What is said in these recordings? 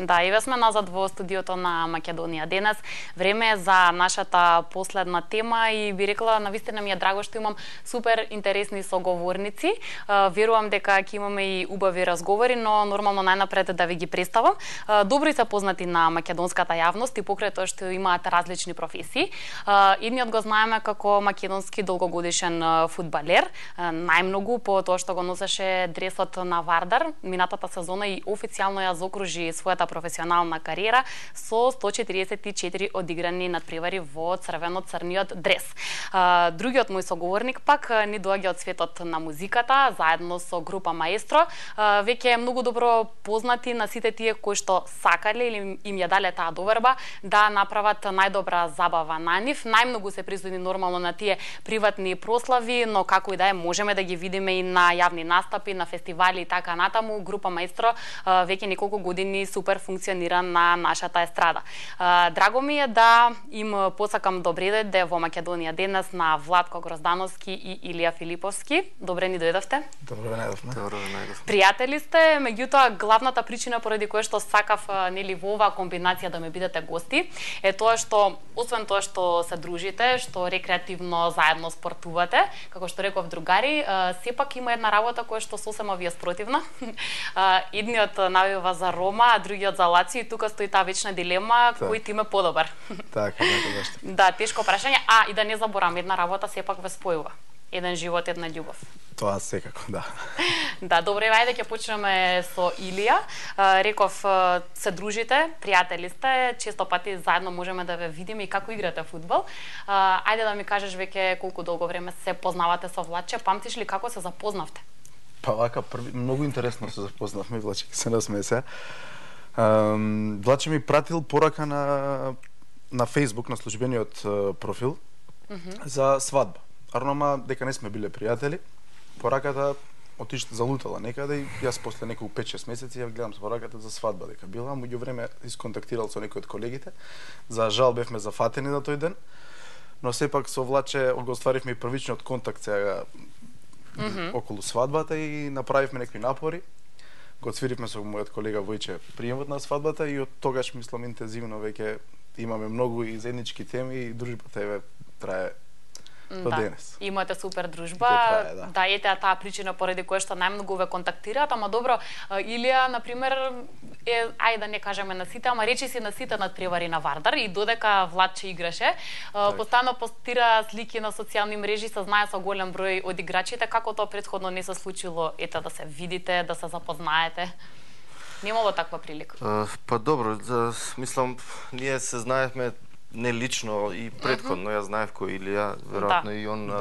Да, и сме назад во студиото на Македонија денес. Време е за нашата последна тема и би рекла, навистина ми е драго што имам супер интересни соговорници. Верувам дека ќе имаме и убави разговори, но нормално најнапред да ви ги представам. Добри се познати на македонската јавност и покрај тоа што имаат различни професии. Едниот го знаеме како македонски долгогодишен фудбалер, најмногу по тоа што го носеше дресот на Вардар. Минатата сезона и официјално ја заокружи својата професионална кариера со 144 одиграни надпревари во црвено-црниот дрес. Другиот мој соговорник пак ни доаѓа од светот на музиката, заедно со група Маестро. Веќе е многу добро познати на сите тие кои што сакале или им ја дале таа доверба да направат најдобра забава на нив. Најмногу се присутни нормално на тие приватни прослави, но како и да е, можеме да ги видиме и на јавни настапи, на фестивали и така натаму. Група Маестро веќе неколку години супер функционира на нашата естрада. Драго ми е да им посакам добре дојде во Македонија денес на Владко Гроздановски и Илија Филиповски. Добре ни дојдовте. Добре најдовме. Пријатели сте, меѓутоа главната причина поради која што сакав нели во оваа комбинација да ме бидете гости е тоа што освен тоа што се дружите, што рекреативно заедно спортувате, како што реков другари, сепак има една работа која што сосема ви е спротивна. Едниот навива за Рома, а другиот за Лацио и тука стои таа вечна дилема кој тим е подобар. Така, баш. Да, тешко прашање. И да не заборам, една работа сепак ве спојува. Еден живот, една љубов. Тоа секако, да. Да, добре, ајде ќе почнеме со Илија. Реков, се дружите, пријатели сте, често пати заедно можеме да ве видиме и како играте фудбал. Ајде да ми кажеш веќе колку долго време се познавате со Влаче, памтиш ли како се запознавте? Па вака, многу интересно се запознавме, Влаче, се насмее се. Влаче ми пратил порака на Facebook, на службениот профил, за свадба. Арнома, дека не сме биле пријатели, пораката залутала некаде и јас после неколку 5-6 месеци ја гледам пораката за свадба дека била, меѓу време исконтактирал со некој од колегите. За жал бевме зафатени на тој ден, но сепак со Влаче го остваривме и првичниот контакт сега околу свадбата и направивме некои напори. Го отсвиривме со мојот колега Војче приемот на свадбата и од тогаш мислам интензивно веќе имаме многу и заеднички теми и дружбата еве трае до денес. Имате супер дружба. Трае, да, ете таа причина поради која што најмногу ве контактираат, ама добро, Илија на пример е, ајде да не кажеме на сите, ама речи си на сите надпревари на Вардар и додека Владче играше, постојано постира слики на социјални мрежи, се знае со голем број од играчите, како тоа претходно не се случило, ете да се видите, да се запознаете. Немало таква прилика. Па добро, мислам, ние се знаевме не лично и претходно, јас знаев кој Илија, веројатно и он,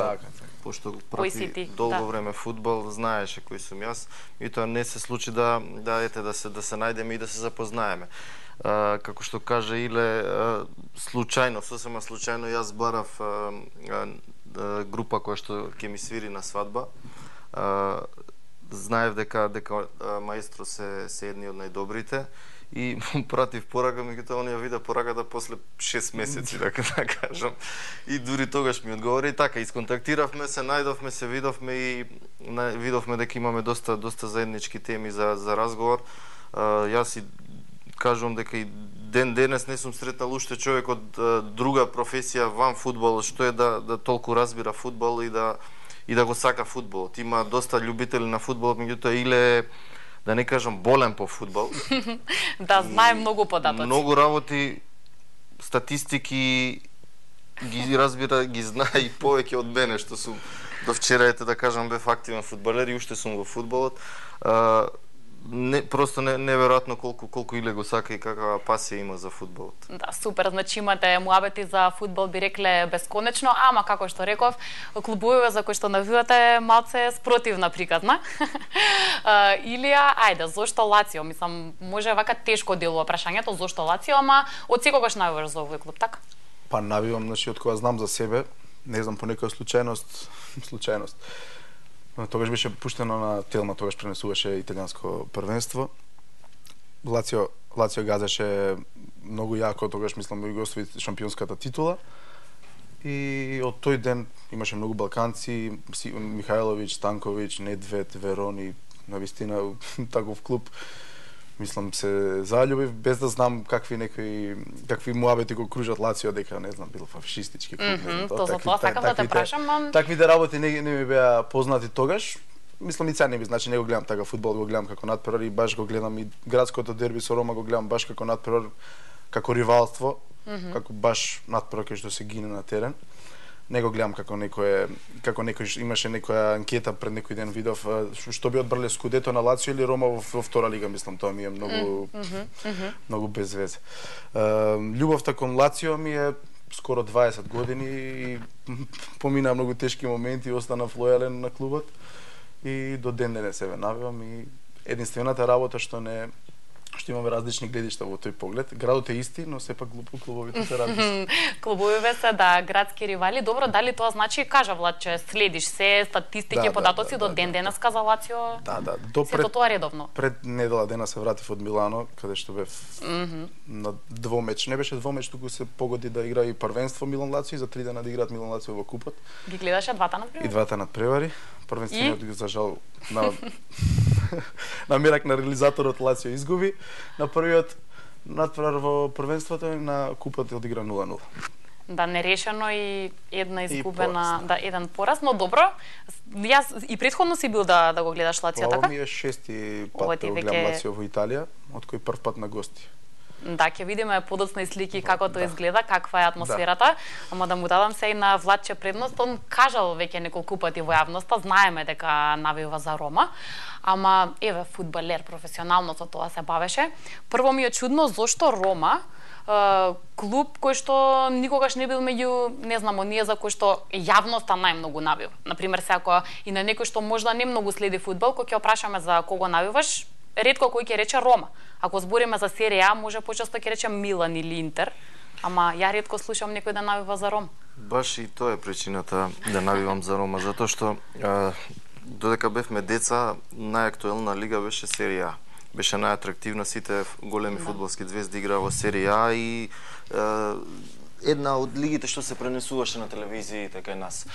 пошто прати долго време фудбал, знаеше кој сум јас, и тоа не се случи да се најдеме и да се запознаеме. Како што кажа Иле, случајно, сосема случајно јас барав група која што ќе ми свири на свадба. Знаев дека Маестро се едни од најдобрите и му пратив порака, меѓутоа он ја вида пораката после 6 месеци, така да кажам. И дури тогаш ми одговори и така, исконтактиравме се, најдовме се, видовме и видовме дека имаме доста заеднички теми за разговор. Јас и кажувам дека и ден денес не сум сретнал уште човек од друга професија ван фудбал, што е да толку разбира фудбал и да го сака фудбалот. Има доста љубители на фудбалот, меѓутоа Иле, да не кажам, болен по фудбал. Да, знае многу податоци. Многу работи, статистики ги разбира, ги знае и повеќе од мене, што сум до вчера, ете да кажам, бев активен фудбалер и уште сум во фудбалот. Просто неверојатно колку Иле го сака и каква пасија има за фудбалот. Да, супер, значи имате муабети за фудбал, би рекле бесконечно, ама како што реков, клубовите за кои што навивате малце спротивна приказна. Илија, ајде, зошто Лацио? Мислам, може вака тешко делува прашањето, зошто Лацио, ама од секогаш навиваш за овој клуб, така? Па навивам, значи од кога знам за себе, не знам, по некоја случајност. Тогаш беше пуштено на Телма, тогаш пренесуваше италијанско првенство. Лацио газеше многу јако, тогаш мислам да го освои шампионската титула. И од тој ден имаше многу балканци, Михајловиќ, Станковиќ, Недвед, Верони, навистина таков клуб. Мислам се заљубив без да знам какви муабети го кружат Лацио дека не знам бил фашистички клуб, не знам. То за тоа сакам да те прашам, Таквите работи не ми беа познати тогаш. Мислам и сега не би, значи не го гледам така фудбал, го гледам како надпревар и баш го гледам и градското дерби со Рома го гледам баш како надпревар, како ривалство, како баш надпревар кај што се гине на терен. Не го гледам како некој имаше некоја анкета пред некој ден видов што би одбрале скудето на Лацио или Рома во втора лига, мислам тоа ми е многу без везе. Љубовта кон Лацио ми е скоро 20 години и помина многу тешки моменти и останав лојален на клубот и до ден денес се навивам и единствената работа што имаме различни гледишта во тој поглед. Градот е исти, но сепак клубовите се различни. Клубовите се градски ривали. Добро, дали тоа значи, кажа Влад, че следиш се статистики, податоци до ден денеска за Лацио? Да. Сето тоа редовно. Пред недела дена се вратив од Милано, каде што бев на двомеч. Не беше двомеч, туку се погоди да игра и првенство Милан Лацио и за 3 дена да играат Милан Лацио во купот. Ги гледаше двата надпревари? И двата надпревари. Првенствениот за жал на мерак на реализаторот Лацио изгуби. На првиот надпревар во првенството и на купот одигра 0-0. Да, нерешено и една изгубена, еден пораз, но добро. Јас и претходно си бил да го гледаш Лацио, така? Ова ми е шести пат да го гледам Лацио во Италија, од кој прв пат на гости. Да, ќе видиме подоцна и слики како тоа изгледа, каква е атмосферата. Ама да му дадам се и на Владче предност, он кажал веќе неколку пати во јавноста, знаеме дека навива за Рома, ама еве фудбалер професионално со тоа се бавеше. Прво ми е чудно зошто Рома, клуб кој што никогаш не бил меѓу, не знам, оние за кои што јавноста најмногу навива. Например, се ако и на некој што можда не многу следи фудбал, кога ќе опрашаме за кого навиваш, ретко кој ќе рече Рома. Ако збориме за серија А, може почесто ќе рече Милан или Интер, ама ја ретко слушам некој да навива за Рома. Баш и тоа е причината да навивам за Рома, затоа што додека бевме деца, најактуелна лига беше серија А. Беше најатрактивна, сите големи фудбалски звезди играа во серија А и една од лигите што се пренесуваше на телевизиите кај нас.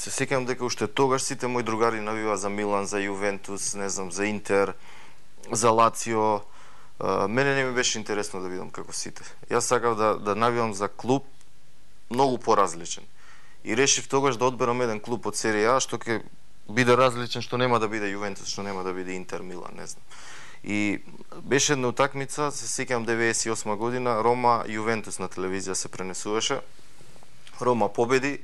Се сеќавам дека уште тогаш сите мои другари навива за Милан, за Јувентус, не знам, за Интер, за Лацио. Мене не ми беше интересно да видам како сите. Јас сакав да навивам за клуб многу поразличен. И решив тогаш да одберам еден клуб од серија А што ќе биде различен, што нема да биде Јувентус, што нема да биде Интер, Милан, не знам. И беше една утакмица, се сеќавам 98 година, Рома Јувентус на телевизија се пренесуваше. Рома победи,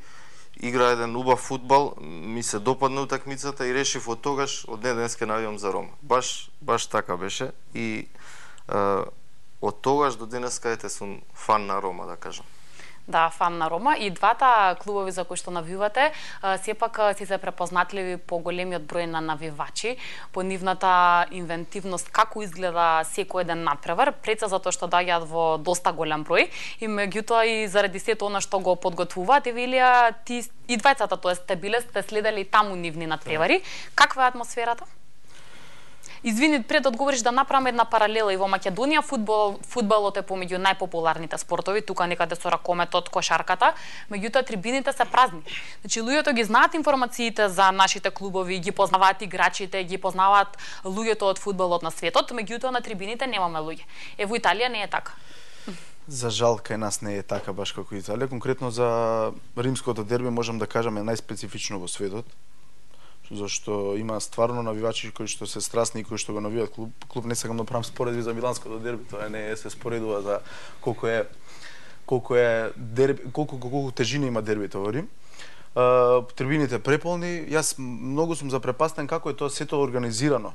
игра еден убав фудбал, ми се допадна утакмицата и решив од тогаш, од ден денес ке навивам за Рома. Баш така беше и од тогаш до денеска сум фан на Рома, да кажам. Да, фан на Рома и двата клубови за кои што навивате, сепак си се препознатливи по големиот број на навивачи, по нивната инвентивност, како изгледа секој еден надпревар, пред се затоа што доаѓаат во доста голем број и меѓутоа и заради сето она што го подготвуваат, Евелија, ти и двајцата, тоест сте следели таму нивни надпревари. Каква е атмосферата? Извини, пред да одговориш да направиме една паралела и во Македонија, фудбалот е помеѓу најпопуларните спортови, тука некаде со ракометот, кошарката, меѓутоа трибините се празни. Значи луѓето ги знаат информациите за нашите клубови, ги познаваат играчите, ги познаваат луѓето од фудбалот на светот, меѓутоа на трибините немаме луѓе. Во Италија не е така. За жал кај нас не е така баш како Италија. Конкретно за римското дерби можам да кажам е најспецифично во светот. Зашто има стварно навивачи кои што се страстни и кои што го навиваат клуб не сакам да правам споредби за миланското дерби, тоа не се споредува за колку тежина има дербито во Рим. Трибините преполни, јас многу сум запрепастен како е тоа сето организирано.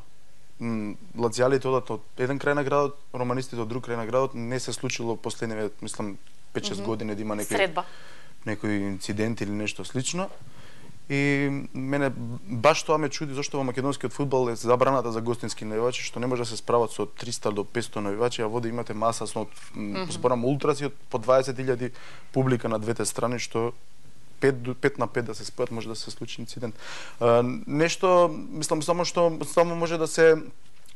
Лацијалите одат од еден крај на градот, романистите од друг крај на градот, не се случило последниве, мислам, 5-6 години да има некој инцидент или нешто слично. И мене баш тоа ме чуди зашто во македонскиот фудбал е забраната за гостински навивачи, што не може да се справат со 300 до 500 навивачи, а воде имате маса со зборам ултраси од по 20.000 публика на двете страни, што 5 на 5 да се спојат може да се случи инцидент. Нешто, мислам, само може да се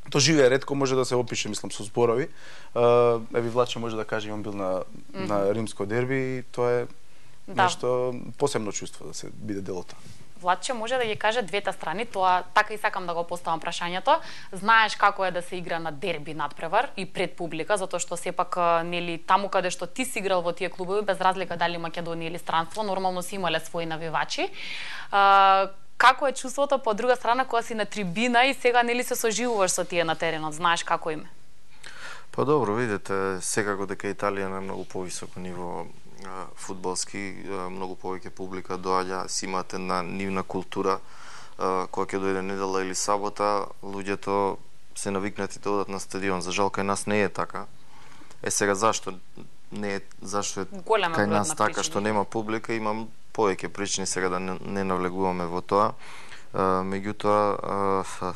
тоа живее, ретко може да се опише, мислам, со зборови. Еви Влаче може да каже, он бил на римско дерби и тоа е нешто посебно чувство да се биде делото. Владче може да ги каже двете страни, тоа така и сакам да го поставам прашањето. Знаеш како е да се игра на дерби надпревар и пред публика, затоа што сепак нели таму каде што ти си играл во тие клубови, без разлика дали Македонија или странство, нормално си имале своји навивачи. Како е чувството по друга страна кога си на трибина и сега нели се соживуваш со тие на теренот, знаеш како им е? Па добро, видите, секако дека Италија на многу повисоко ниво фудбалски, многу повеќе публика доаѓа, си имате на нивна култура, кога ќе дојде недела или сабота, луѓето се навикнати да одат на стадион. За жал кај нас не е така. Сега зашто не е, зашто е кај нас така што нема публика, имам повеќе причини сега да не навлегуваме во тоа. Меѓутоа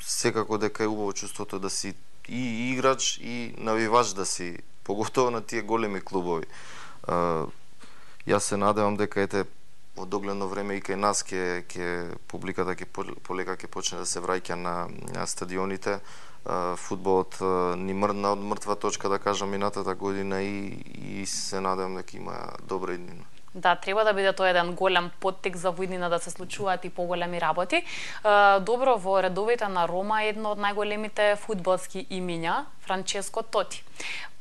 секако дека е убаво чувството да си и играч и навивач да си, поготово на тие големи клубови. Јас се надевам дека ете во догледно време и кај нас ќе публиката ќе полека ќе почне да се враќа на стадионите. Фудбалот ни мрдна од мртва точка, да кажам, минатата година и се надевам дека има добра иднина. Да, треба да биде тоа еден голем поттик за воиднина да се случуваат и поголеми работи. Добро, во редовите на Рома едно од најголемите фудбалски имиња, Франческо Тоти.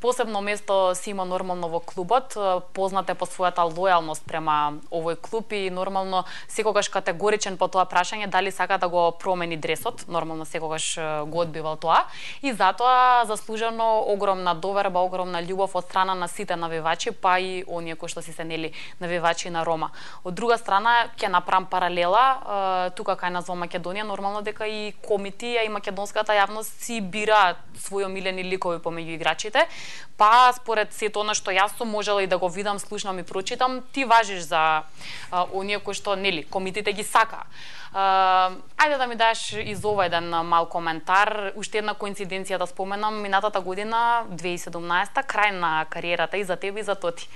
Посебно место си има нормално во клубот, познат е по својата лојалност према овој клуб и нормално секогаш категоричен по тоа прашање дали сака да го промени дресот, нормално секогаш го одбивал тоа и затоа заслужено огромна доверба, огромна љубов од страна на сите навивачи, па и оние кои што си се нели навивачи на Рома. Од друга страна ќе направам паралела, тука кај нас во Македонија нормално дека и комитија и македонската јавност си бира своји омилени ликови помеѓу играчите. Па, според сето она што јас сум можела и да го видам, слушнам и прочитам, ти важиш за оние кои што, нели, комитите ги сака. Ајде да ми даш из ова еден мал коментар. Уште една коинциденција да споменам, минатата година, 2017, крај на кариерата и за тебе и за Тоти.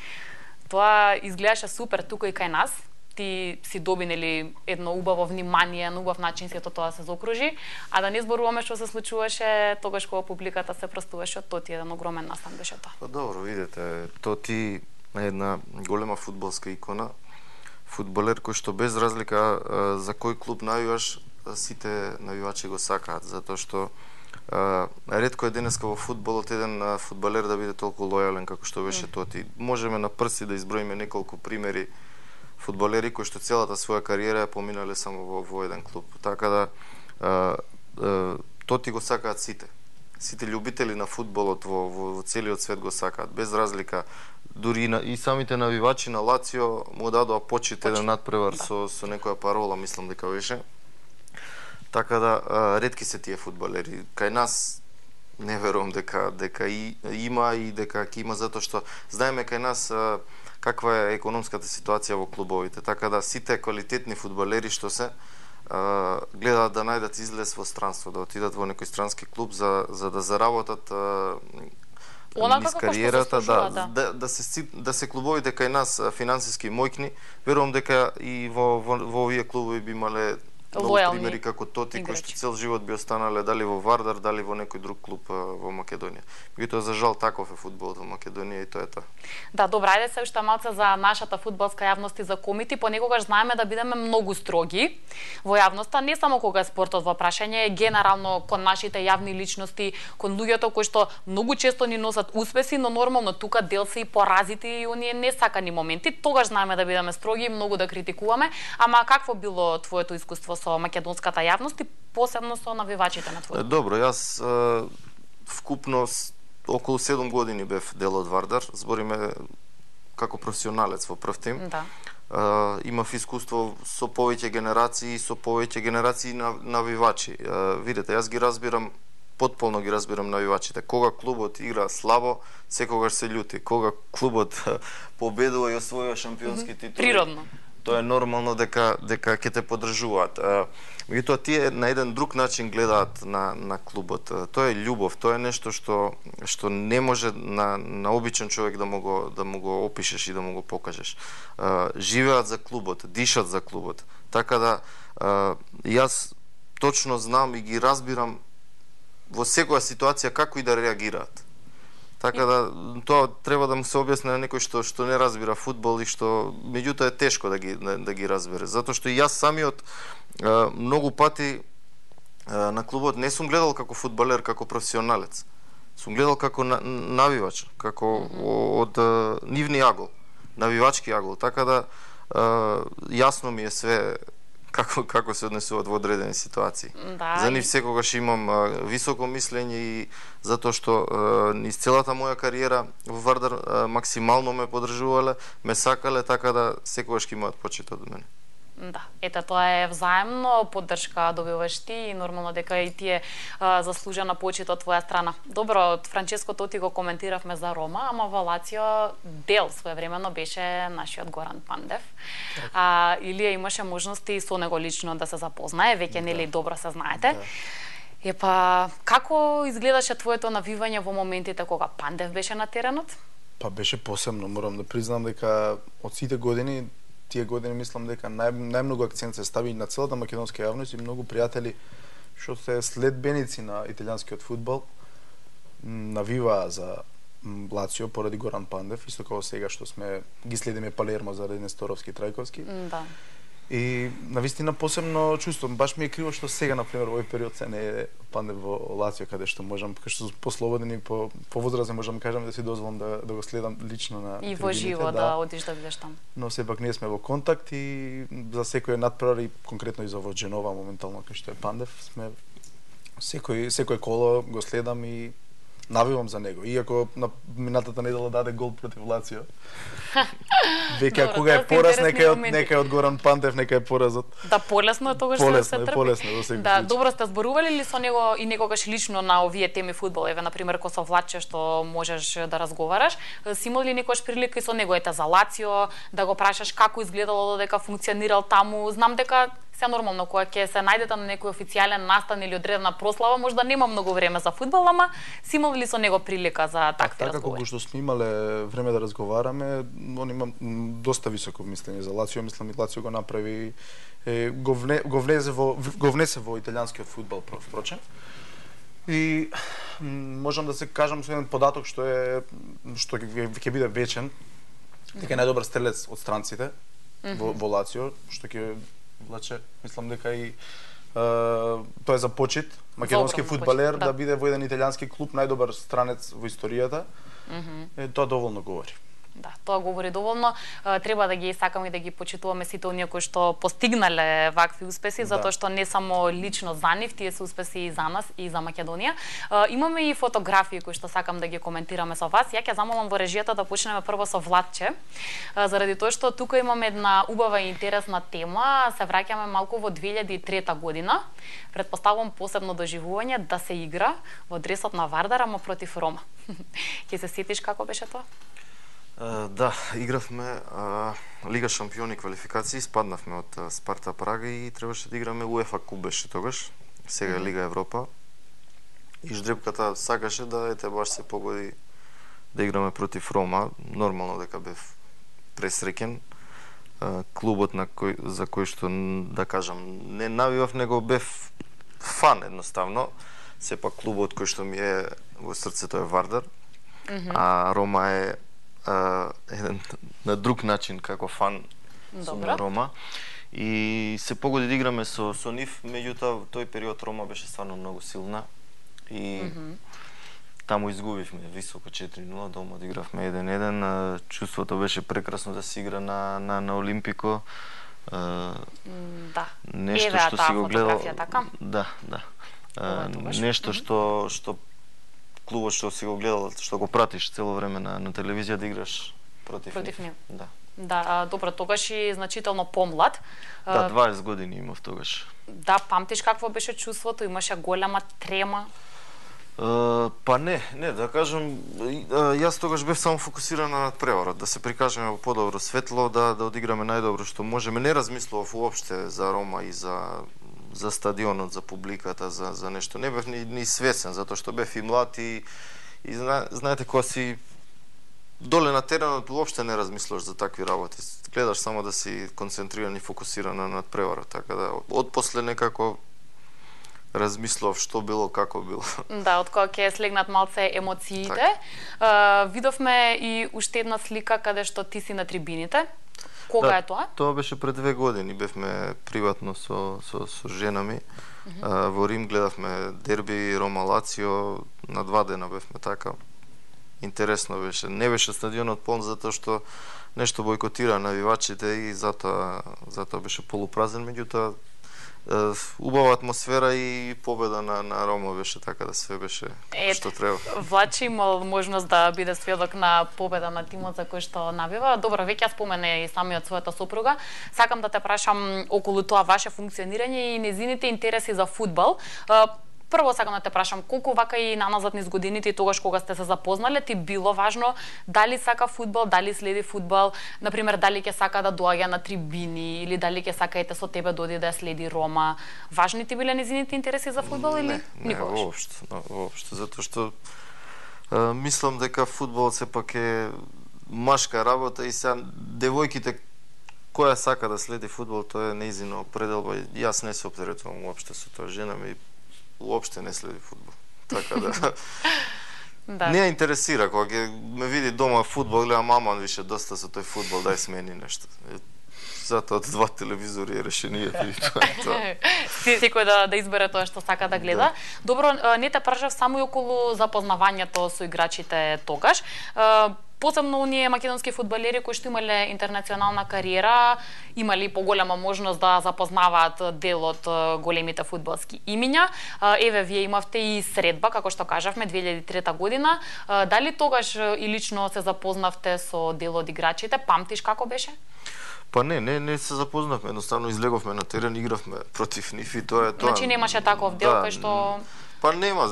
Тоа изгледаше супер тука и кај нас. Ти си доби нели едно убаво внимание, на убав начин сето тоа се заокружи, а да не зборуваме што се случуваше тогаш кога публиката се простуваше од Тоти, еден огромен настан беше тоа. Па добро, видите, Тоти е една голема фудбалска икона, фудбалер кој што без разлика за кој клуб навиваш, сите навивачи го сакаат, затоа што ретко е денеска во фудбалот еден фудбалер да биде толку лојален како што беше Тоти. Можеме на прсти да изброиме неколку примери фудбалери кои што целата своја кариера ја поминале само во еден клуб. Така да Тоти го сакаат сите. Сите љубители на фудбалот во целиот свет го сакаат, без разлика. Дури и самите навивачи на Лацио му дадоа почит еден надпревар со некоја парола, мислам дека беше. Така да ретки се тие фудбалери. Кај нас не верувам дека има и дека ќе има, затоа што знаеме кај нас каква е економската ситуација во клубовите, така да сите квалитетни фудбалери што се гледаат да најдат излез во странство, да отидат во некој странски клуб за да заработат низ кариерата, да се клубовите кај нас финансиски мојкни. Верувам дека и во овие клубови би имале многу примери како Тоти, кои што цел живот би останале дали во Вардар, дали во некој друг клуб во Македонија. Меѓутоа за жал таков е фудбалот во Македонија и тоа е тоа. Да, добра, ајде се уште малце за нашата фудбалска јавност и за комити. Понекогаш знаеме да бидеме многу строги во јавноста, не само кога е спортот во прашање, генерално кон нашите јавни личности, кон луѓето кои што многу често ни носат успеси, но нормално тука дел се и поразите и оние несакани моменти. Тогаш знаеме да бидеме строги и многу да критикуваме. Ама какво било твоето искуство со македонската јавност и посебно со навивачите на твојот? Добро, јас вкупно околу 7 години бев дел од Вардар, збориме како професионалец во прв тим. Да. Имав искуство со повеќе генерации навивачи. Видите, јас ги разбирам, потполно ги разбирам навивачите. Кога клубот игра слабо, секогаш се љути. Кога клубот победува и освојува шампионски титули, природно. Тоа е нормално дека ќе те поддржуваат. Меѓутоа тие на еден друг начин гледаат на клубот. Тоа е љубов, тоа е нешто што не може на обичен човек да му го опишеш и да му го покажеш. Живеат за клубот, дишат за клубот. Така да јас точно знам и ги разбирам во секоја ситуација како и да реагираат. Така да тоа треба да му се објасни на некој што не разбира фудбал и што меѓутоа е тешко да ги разбере, затоа што и јас самиот многу пати на клубот не сум гледал како фудбалер, како професионалец. Сум гледал како навивач, како од нивни агол, навивачки агол, така да јасно ми е све како се однесуваат во одредени ситуации. Да, За нив секогаш имам високо мислење и затоа што низ целата моја кариера во Вардар максимално ме поддржувале, ме сакале, така да секогаш ќе имаат почит од мене. Да, ете тоа е взаемно, поддршка добиваш ти и нормално дека и ти е заслужена почит од твоја страна. Добро, од Франческо тоа ти го коментиравме за Рома, ама во Лацио дел своевремено беше нашиот Горан Пандев. Илија имаше можности со него лично да се запознае, веќе нели добро се знаете. Епа, како изгледаше твоето навивање во моментите кога Пандев беше на теренот? Па беше посебно, морам да признам дека од сите години, тие години мислам дека најмногу акцент се стави на целата македонска јавност и многу пријатели што се следбеници на италијанскиот фудбал навиваа за Лацио поради Горан Пандев, исто како сега што сме ги следиме Палермо заради Несторовски и Трајковски. Да. И навистина посебно чувство. Баш ми е криво што сега, например, во овој период се не е Пандев во Лацио, каде што можам, каде што послободен и по возрастен можам да кажам да си дозволам да го следам лично на и во живо да одиш да бидеш таму. Но сепак ние сме во контакт и за секој надпревар и конкретно и за во Дженова моментално кај што е Пандев сме секој коло го следам и навивам за него. Иако на минатата недела даде гол против Лацио. Веќе кога е пораз, нека од Горан Пандев, нека е поразот. Да, полесно е тогаш да се трпи. Полесно, во секој да, случај. добро сте зборували ли со него и некогаш лично на овие теми фудбал, еве на пример ко со Влаче што можеш да разговараш, си имал ли некогаш прилика и со него ете за Лацио да го прашаш како изгледало додека функционирал таму? Знам дека се нормално кога ќе се најдете на некој официјален настан или одредена прослава, можда нема многу време за фудбал, ама си имал ли со него прилика за такви разговори? Така кога што сме имале време да разговараме, он има доста високо мислење за Лацио, мислам и Лацио го направи го внесе во италијанскиот фудбал впрочем. И можам да се кажам со еден податок што ќе биде вечен, дека е најдобар стрелец од странците во Лацио, што ќе влаче, мислам дека и тоа е за почит, македонски фудбалер да биде во еден италијански клуб најдобар странец во историјата. Тоа доволно говори. Да, тоа говори доволно. Треба да ги сакаме и да ги почитуваме сите оние кои што постигнале вакви успеси, затоа што не само лично за нив, тие се успеси и за нас и за Македонија. Имаме и фотографии кои што сакам да ги коментираме со вас. Ја ќе замолам во режијата да почнеме прво со Владче, заради тоа што тука имаме една убава и интересна тема. Се враќаме малку во 2003 година. Претпоставувам посебно доживување да се игра во дресот на Вардар, ама против Рома. Ќе се сетиш како беше тоа? Да, игравме Лига шампиони квалификации, спаднавме од Спарта Прага и требаше да играме УЕФА куп беше тогаш, сега Лига Европа. И ждрепката сакаше да баш се погоди да играме против Рома. Нормално дека бев пресреќен. Клубот за кој што да кажам не навивав, него бев фан едноставно. Сепак клубот кој што ми е во срцето е Вардар, а Рома е еден на друг начин како фан сум на Рома и се погоди да играме со нив, меѓутоа во тој период Рома беше стварно многу силна и таму изгубивме високо 4-0, дома одигравме 1-1, чувството беше прекрасно да се игра на Олимпико. Да. Нешто што си го гледал. Така? Да. Нешто што клубот што си го гледал, што го пратиш цело време на телевизија да играш против нив. Да. Да, добро, тогаш и значително помлад. Да, 20 години имав тогаш. Да, памтиш какво беше чувството? Имаше голема трема? Па не, да кажам, јас тогаш бев само фокусиран на надпреварот, да се прикажеме во подобро светло, да одиграме најдобро што можеме. Не размислував уопште за Рома и за стадионот, за публиката, за нешто. Не бев ни свесен, затоа што бев и млад и знаете, кога си доле на теренот, уопште не размислуваш за такви работи. Гледаш само да си концентриран и фокусиран на надпреварот, така да од после некако размислував што било, како било. Да, од кога ќе слегнат малце емоциите. Видовме и уште една слика каде што ти си на трибините. Кога е тоа? Тоа беше пред 2 години, бевме приватно со жена ми. Во Рим гледавме дерби Рома Лацио, на 2 дена бевме така. Интересно беше. Не беше стадионот полн затоа што нешто бойкотира навивачите и затоа беше полупразен, меѓутоа убава атмосфера и победа на Рома беше, така да све беше што треба. Влачи имал можност да биде сведок на победа на тимот за кој што навива. Добро, веќе ја спомене и самиот својата сопруга. Сакам да те прашам околу тоа ваше функционирање и незините интереси за фудбал. Прво сакам да те прашам, колку вака и наназад низ годините и тогаш кога сте се запознале, ти било важно дали сака фудбал, дали следи фудбал, например, дали ќе сака да доаѓа на трибини или дали ќе сака ете со тебе дојде да следи Рома. Важни ти биле незините интереси за фудбал или никогаш? Не, воопшто, затоа што мислам дека фудбалот сепак е машка работа и сега девојките која сака да следи фудбал, тоа е нејзина определба. Јас не се оптеретувам уопште со тоа, жена ми уопште не следи фудбал. Така да Да. Не ја интересира кога ќе ме види дома фудбал, гледа мама више доста со тој фудбал, дај смени нешто. Затоа од 2 телевизори е решението и тоа. Секој да избере тоа што сака да гледа. Да. Добро, не те прашав само и околу запознавањето со играчите тогаш. Посебно оние македонски фудбалери кои што имале интернационална кариера, имали поголема можност да запознаваат дел од големите фудбалски имиња. Еве, вие имавте и средба, како што кажавме, 2003 година. Дали тогаш и лично се запознавте со дел од играчите? Памтиш како беше? Па не се запознавме, едноставно излеговме на терен, игравме против нив и тоа е тоа. Значи немаше таков дел кој што Па нема,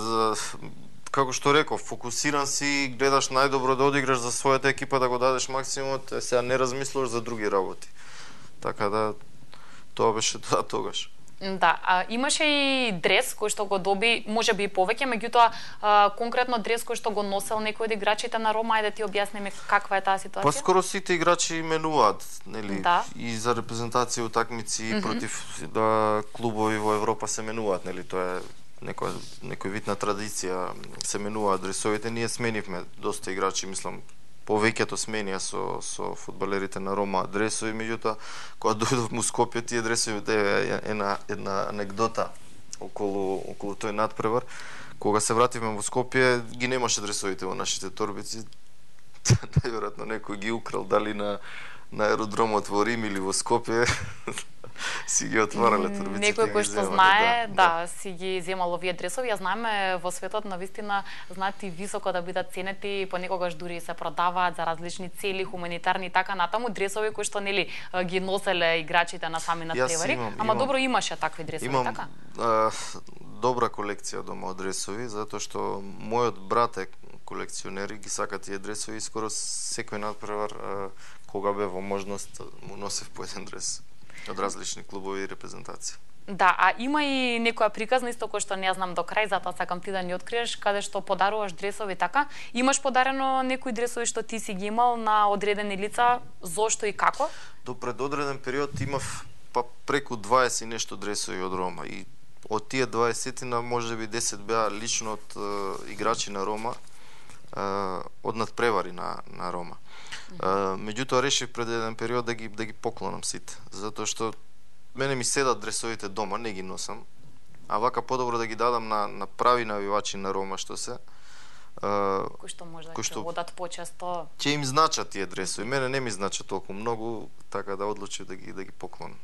како што реков, фокусиран си, гледаш најдобро да одиграш за својата екипа, да го дадеш максимумот, сега не размислуваш за други работи. Така да тоа беше тоа тогаш. Да, имаше и дрес кој што го доби, можеби и повеќе, меѓутоа конкретно дрес кој што го носел некој од играчите на Рома, ајде да ти објасниме каква е таа ситуација? Па скоро сите играчи именуваат, нели, да. И за репрезентација утакмици против клубови во Европа се менуваат, нели, тоа е некој вид на традиција, се менуваат дресовите. Ние сменивме доста играчи, мислам, повеќето сменија со фудбалерите на Рома дресови, меѓутоа кога дојдовме у Скопје, тие дресови една анегдота околу тој надпревар. Кога се вративме во Скопје, ги немаше дресовите во нашите торбици. Најверојатно некој ги украл, дали на аеродромот во Рим или во Скопје. Си ги отварале торбиците. Некој кој што знае, да, си ги земал овие дресови. Ја знаеме во светот навистина знаат и високо да бидат ценети, понекогаш дури се продаваат за различни цели, хуманитарни и така натаму, дресови кои што нели ги носеле играчите на сами надпревари. Ама добро имаше такви дресови, така? Имам добра колекција дома од дресови, затоа што мојот брат е колекционер и ги сака тие дресови и скоро секој надпревар кога бе во можност му носев по еден дрес од различни клубови и репрезентации. Да, а има и некоја приказна исто кој што не знам до крај, затоа сакам ти да ни откриеш, каде што подаруваш дресови, така? Имаш подарено некои дресови што ти си ги имал на одредени лица, зошто и како? До предодреден период имав преку 20 и нешто дресови од Рома и од тие 20-тина можеби 10 беа лично од играчи на Рома, од надпревари на Рома. Меѓутоа решив пред еден период да ги поклонам сите, затоа што мене ми седат дресовите дома, не ги носам, а вака подобро да ги дадам на прави навивачи на Рома што се кои што може да ќе одат почесто. Ќе им значат тие дресови, мене не ми значат толку многу, така да одлучив да ги поклонам.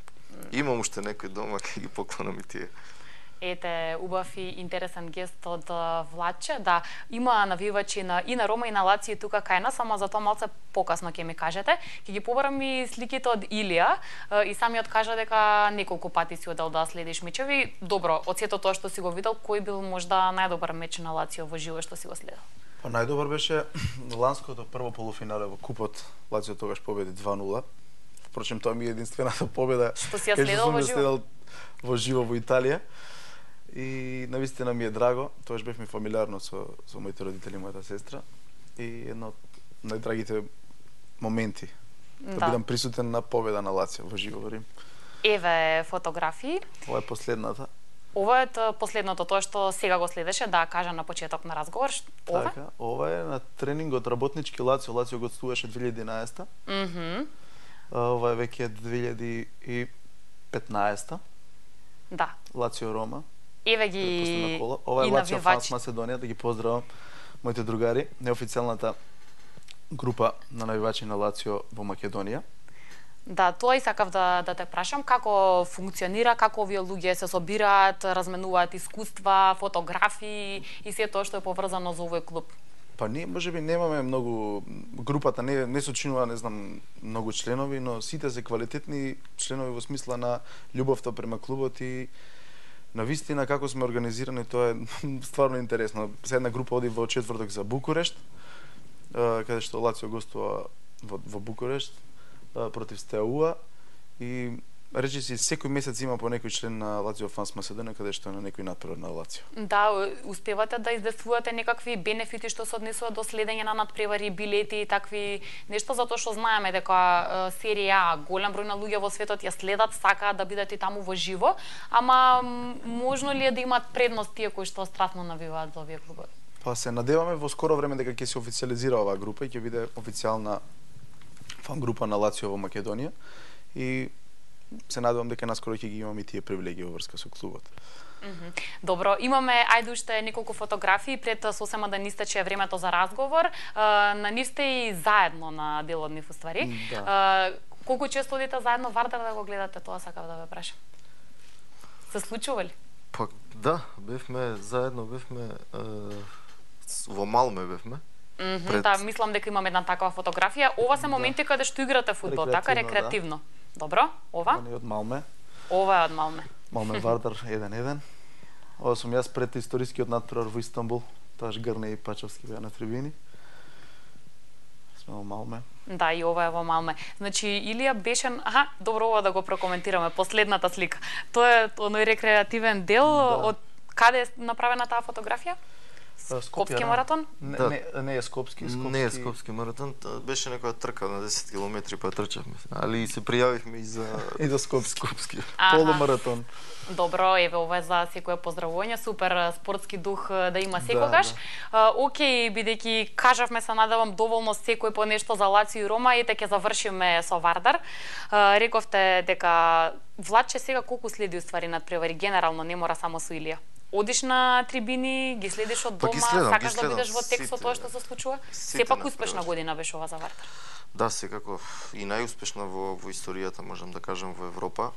Имам уште некој дома, ќе ги поклонам и тие. Ете, убав и интересен гест од Влаче, да, има навивачи и на Рома и на Лацио тука кај нас, ама за тоа малце покасно ќе ми кажете. Ќе ги побарам и сликите од Илија и самиот кажа дека неколку пати си одел да следиш мечеви. Добро, од сето тоа што си го видел, кој бил можда најдобар меч на Лацио во живо што си го следел? Па најдобар беше ланското прво полуфинале во купот. Лацио тогаш победи 2-0. Впрочем, тоа ми е единствената победа што си ја следел во живо во Италија. И навистина ми е драго, тоаш бевме фамилиарно со моите родители и мојата сестра и едно од најдрагите моменти да бидам присутен на победа на Лацио во живо во Рим. Еве фотографии. Ова е последната. Ова е последното, тоа што сега го следеше, да кажа на почеток на разговор. Ова? Така, ова е на тренингот работнички Лацио. Лацио гостуваше 2011-та. Ова е веќе 2015-та. Да. Лацио Рома. Еве ги Ова е и Лацио Фанс навивачи. Македонија, да ги поздравам моите другари, неофицијалната група на навивачи на Лацио во Македонија. Да, тоа и сакав да те прашам, како функционира, како овие луѓе се собираат, разменуваат искуства, фотографии и се тоа што е поврзано за овој клуб. Па ние можеби немаме многу, групата не сочинува, не знам, многу членови, но сите се квалитетни членови во смисла на љубовта према клубот и на вистина како сме организирани, тоа е стварно интересно. Се една група оди во четврток за Букурешт, каде што Лацио гостува во Букурешт против Стеауа и речиси секој месец има по некој член на Лацио Фанс Македонија каде што е на некој надпревар на Лацио. Да, успевате да издействувате некакви бенефити што се однесуваат до следење на надпревари, билети и такви нешто, затоа што знаеме дека серија А, голем број на луѓе во светот ја следат, сакаат да бидат и таму во живо, ама можно ли е да имаат предност тие кои што страстно навиваат за овие клубови? Па се надеваме во скоро време дека ќе се официализира оваа група и ќе биде официјална фан група на Лацио во Македонија и се надевам дека наскоро ќе ги имаме и тие привилегии во врска со клубот. Добро, имаме ајде уште неколку фотографии пред сосема да ни истече времето за разговор. На нив сте и заедно на дел од нив уствари. Да. Колку често одите заедно Вардар да го гледате, тоа сакав да ве прашам. Се случува ли? Па да, бевме заедно, во Малме бевме. Да, мислам дека имам една такава фотографија. Ова се моменти каде што играте фудбал, така рекреативно. Да. Добро, ова? Ова е од Малме. Ова е од Малме. Малме Вардар 1-1. Ова сум јас пред историскиот надпревар во Истанбул. Тоаш Грне и Пачовски беа на трибини. Сме во Малме. Да, и ова е во Малме. Значи, Илија беше... добро, ова да го прокоментираме. Последната слика. Тоа е оној рекреативен дел. Да. Од каде е направена таа фотографија? Скопски маратон? Не е Скопски. Не е Скопски маратон, беше некоја трка на 10 километри па трчавме. Али се пријавивме и за Скопски. Полумаратон. Добро, еве ова е за секое поздравување, супер спортски дух да има секогаш. Океј, бидејќи кажавме, се надевам доволно секој по нешто за Лацио и Рома, ете ќе завршиме со Вардар. Рековте дека Владче сега колку следи уствари надпревари генерално, не мора само со Илија. Одиш на трибини, ги следиш од дома, сакаш да бидеш во текст со тоа што се случува? Сепак успешна година беше ова за Вардар. Да, секако и најуспешна во историјата, можам да кажам, во Европа.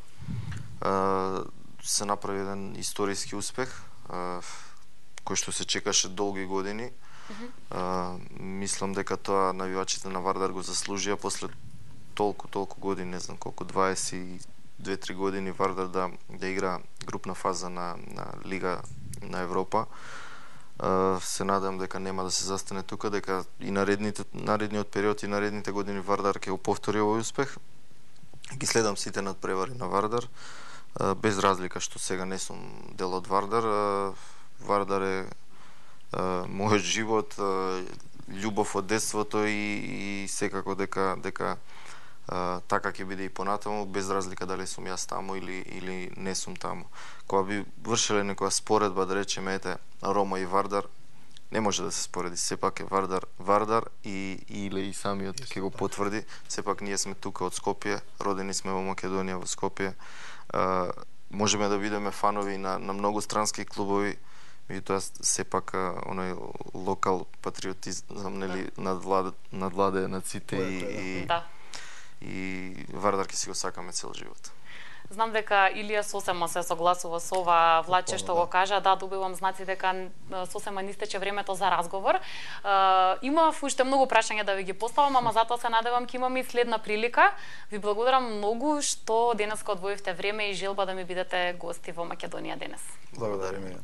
Се направи еден историски успех, кој што се чекаше долги години. Мислам дека тоа навивачите на Вардар го заслужија после толку години, не знам колку, 22-3 години Вардар да игра групна фаза на Лига на Европа. Се надам дека нема да се застане тука, дека и наредниот период и наредните години Вардар ќе го повтори овој успех. Ги следам сите надпревари на Вардар, без разлика што сега не сум дел од Вардар. Вардар е мојот живот, љубов од детството и секако дека така ќе биде и понатаму, без разлика дали сум јас таму или не сум таму. Кога би вршеле некоја споредба, да речеме, ете, Рома и Вардар, не може да се спореди. Сепак е Вардар и Иле и самиот ќе го потврди. Сепак ние сме тука од Скопје, родени сме во Македонија, во Скопје. Можеме да бидеме фанови на многу странски клубови, меѓутоа сепак оној локал патриотизам, нели, надвладе над сите и Вардар ќе си го сакаме цел живот. Знам дека Илија сосема се согласува со ова Владче што го кажа. Да, добивам знаци дека сосема ни истече времето за разговор. Имав уште многу прашања да ви ги поставам, ама затоа се надевам ќе имаме и следна прилика. Ви благодарам многу што денеска одвоивте време и желба да ми бидете гости во Македонија денес. Благодариме.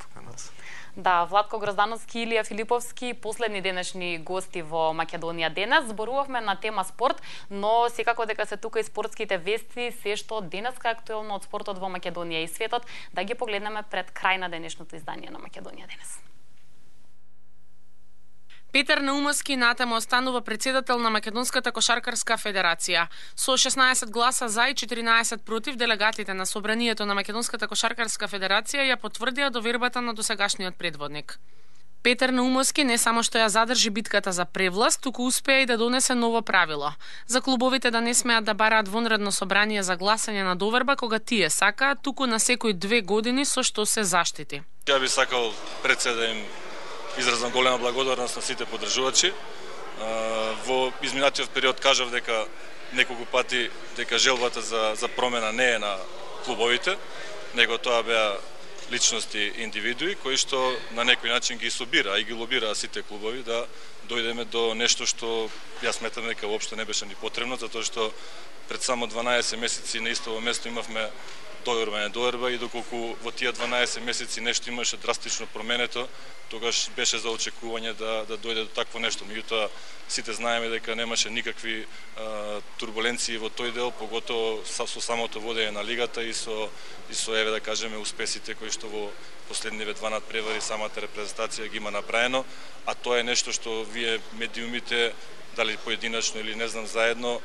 Да, Владко Гроздановски и Илија Филиповски, последни денешни гости во Македонија денес. Зборувавме на тема спорт, но секако дека се тука и спортските вести, се што денеска е актуелно од спортот во Македонија и светот, да ги погледнеме пред крај на денешното издание на Македонија денес. Петар Наумовски натаму останува председател на Македонската кошаркарска федерација. Со 16 гласа за и 14 против, делегатите на собранието на Македонската кошаркарска федерација ја потврдија довербата на досегашниот предводник. Петар Наумовски не само што ја задржи битката за превласт, туку успеа и да донесе ново правило. За клубовите да не смеат да бараат вонредно собрание за гласање на доверба кога тие сакаат, туку на секој 2 години со што се заштити. Ја би сакал пред се да им изразам голема благодарност на сите поддржувачи. Во изминатиот период кажав дека неколку пати дека желбата за промена не е на клубовите, него тоа беа личности, индивидуи кои што на некој начин ги собира и ги лобираа сите клубови да дојдеме до нешто што јас сметам дека воопшто не беше ни потребно, затоа што пред само 12 месеци на исто место имавме доверба и доколку во тие 12 месеци нешто имаше драстично променето, тогаш беше за очекување да дојде до такво нешто. Меѓутоа сите знаеме дека немаше никакви турбуленции во тој дел, поготово со самото водење на лигата и со еве да кажеме успесите кои што во последниве 2 надпревари самата репрезентација ги има направено, а тоа е нешто што вие медиумите, дали поединачно или не знам заедно,